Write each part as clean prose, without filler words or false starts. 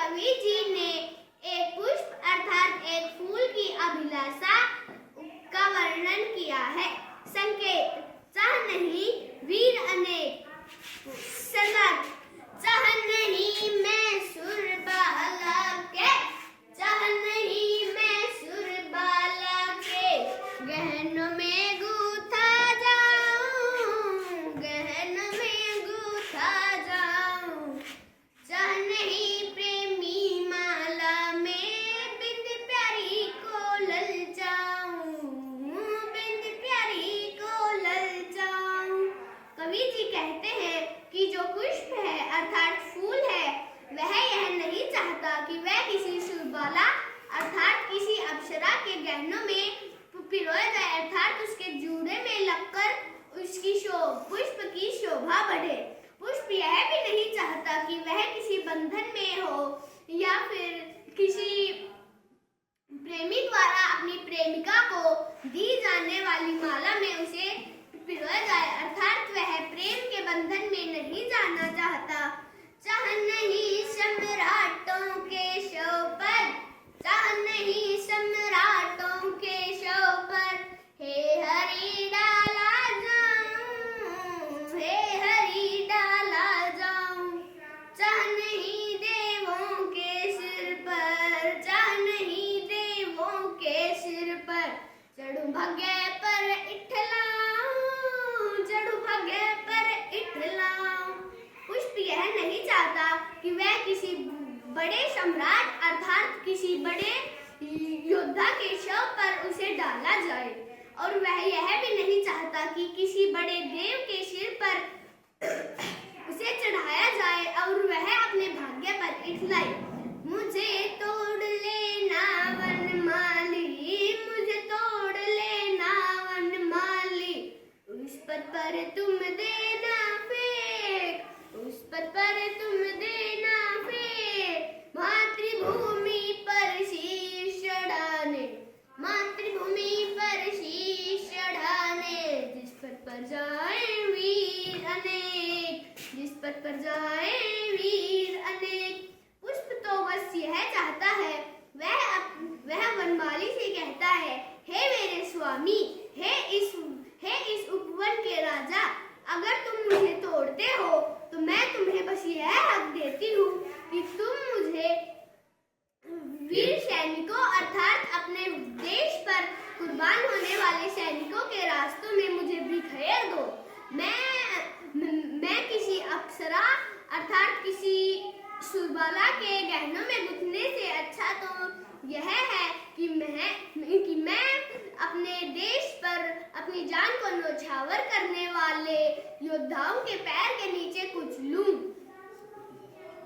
कवि जी ने एक पुष्प अर्थात एक फूल की अभिलाषा का वर्णन किया है। संकेत: चाह नहीं वीर अनेक, सनक चाह नहीं मैं सुर बाला के, चाह नहीं मैं सुर बाला के, गहनों में गूथा जाऊं, गहनों में गूथा जाऊं, चाह नहीं प्रेमी माला में बिंद प्यारी को ललचाऊं, बिंद प्यारी को ललचाऊं। कवि जी कहते हैं कि जो पुष्प है अर्थात फूल है, वह यह नहीं चाहता कि वह किसी सुरबाला अर्थात किसी अप्सरा के गहनों में पिरोया जाए अर्थात उसके जूड़े में लगकर उसकी पुष्प की शोभा बढ़े। पुष्प यह भी नहीं चाहता कि वह किसी बंधन में हो या फिर किसी प्रेमी द्वारा अपनी प्रेमिका को दी जाने वाली माला में उसे पिरोया जाए अर्थात वह प्रेम के बंधन में नहीं जाना चाहता। चाह नहीं सम्राटों के शोपद, चाह नहीं सम्राटों के शोपद, हे हरि डाला जाऊं, हे हरि डाला जाऊं, चाह नहीं देवों के सिर पर, चाह नहीं देवों के सिर पर, चढ़ूं भगे पर इठलाऊं, चढ़ूं भगे पर इठलाऊं। पुष्प यह नहीं चाहता कि वह किसी बड़े सम्राट अर्थात किसी बड़े योद्धा के शव पर उसे डाला जाए और वह यह भी नहीं चाहता कि किसी बड़े देव के सिर पर उसे चढ़ाया जाए और वह अपने भाग्य पर इठलाए। मुझे तोड़ लेना वनमाली, मुझे तोड़ लेना वनमाली, उस पद पर तुम देना फेंक, उस पद पर तुम देना फेंक, मातृभूमि पर शीश चढ़ाने, मातृभूमि पर शीश चढ़ाने, जिस पद पर जाए वीर अनेक, जिस पद पर जाए वीर अनेक। पुष्प तो बस यह चाहता है, वह वनमाली से कहता है, हे मेरे स्वामी, हे इस उपवन के राजा, अगर तुम मुझे तोड़ते हो तो मैं तुम्हें बस यह हक देती हूँ कि तुम मुझे वीर सैनिकों अर्थात अपने देश पर कुर्बान होने वाले सैनिकों के रास्तों में मुझे बिखेर दो। मैं किसी अप्सरा अर्थात किसी सुरबाला के गहनों में गुथने से अच्छा तो यह है कि मैं अपने देश पर अपनी जान को न्यौछावर करने वाले योद्धाओं के पैर के नीचे कुछ लूं।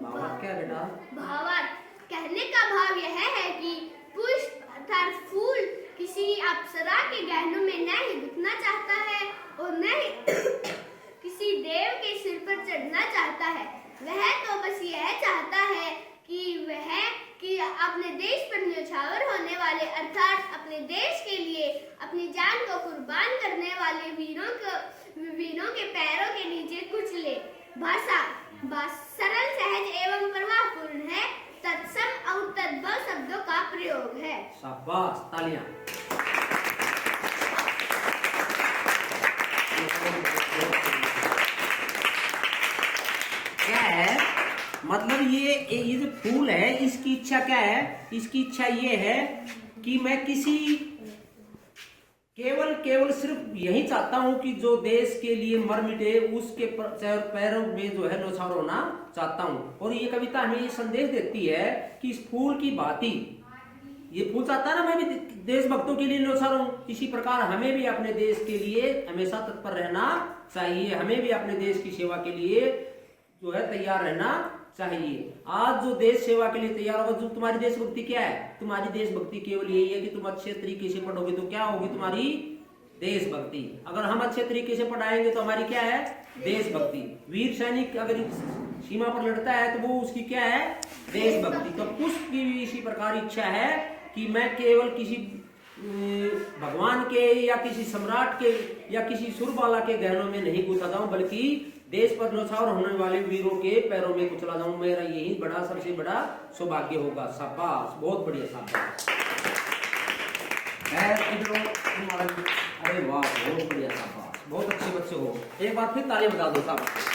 भावार्थ क्या बेटा? भावार्थ कहने का भाव यह है कि पुष्प अर्थात फूल किसी अप्सरा के गहनों में न ही गुथना चाहता है और न ही किसी देव के सिर पर चढ़ना चाहता है। वह तो बस यह चाहता है कि अपने देश पर न्यौछावर होने वाले अर्थात अपने देश के लिए अपनी जान को कुर्बान करने वाले वीरों के पैरों के नीचे कुछ ले। भाषा सरल सहज एवं प्रवाहपूर्ण है, तत्सम और तद्भव शब्दों का प्रयोग है। शाबाश, तालियां। क्या है मतलब ये जो फूल है इसकी इच्छा क्या है? इसकी इच्छा ये है कि मैं किसी केवल सिर्फ यही चाहता हूं कि जो देश के लिए मर मिटे उसके पैरों में जो है न्यौछावर होना चाहता हूं। और ये कविता हमें ये संदेश देती है कि इस फूल की भांति ये फूल चाहता है ना मैं भी देशभक्तों के लिए न्यौछावर हूं, इसी प्रकार हमें भी अपने देश के लिए हमेशा तत्पर रहना चाहिए। हमें भी अपने देश की सेवा के लिए जो है तैयार रहना चाहिए। आज जो देश सेवा के लिए तैयार होगा, जो तुम्हारी देशभक्ति क्या है? तुम्हारी देशभक्ति केवल यही है कि तुम अच्छे तरीके से पढ़ोगे तो क्या होगी तुम्हारी देशभक्ति। अगर हम अच्छे तरीके से पढ़ाएंगे तो हमारी क्या है? देशभक्ति। वीर सैनिक अगर सीमा पर लड़ता है तो वो उसकी क्या है? देशभक्ति। तो पुष्प की भी इसी प्रकार इच्छा है कि मैं केवल किसी भगवान के या किसी सम्राट के या किसी सुरबाला के गहनों में नहीं गुथा जाऊं, बल्कि देश पर न्यौछावर होने वाले वीरों के पैरों में कुचला जाऊं, मेरा यही बड़ा सबसे बड़ा सौभाग्य होगा। शाबाश, बहुत बढ़िया, शाबाश। अरे वाह, बहुत बढ़िया, शाबाश, बहुत अच्छे बच्चे हो। एक बार फिर ताली बजा दो, शाबाश।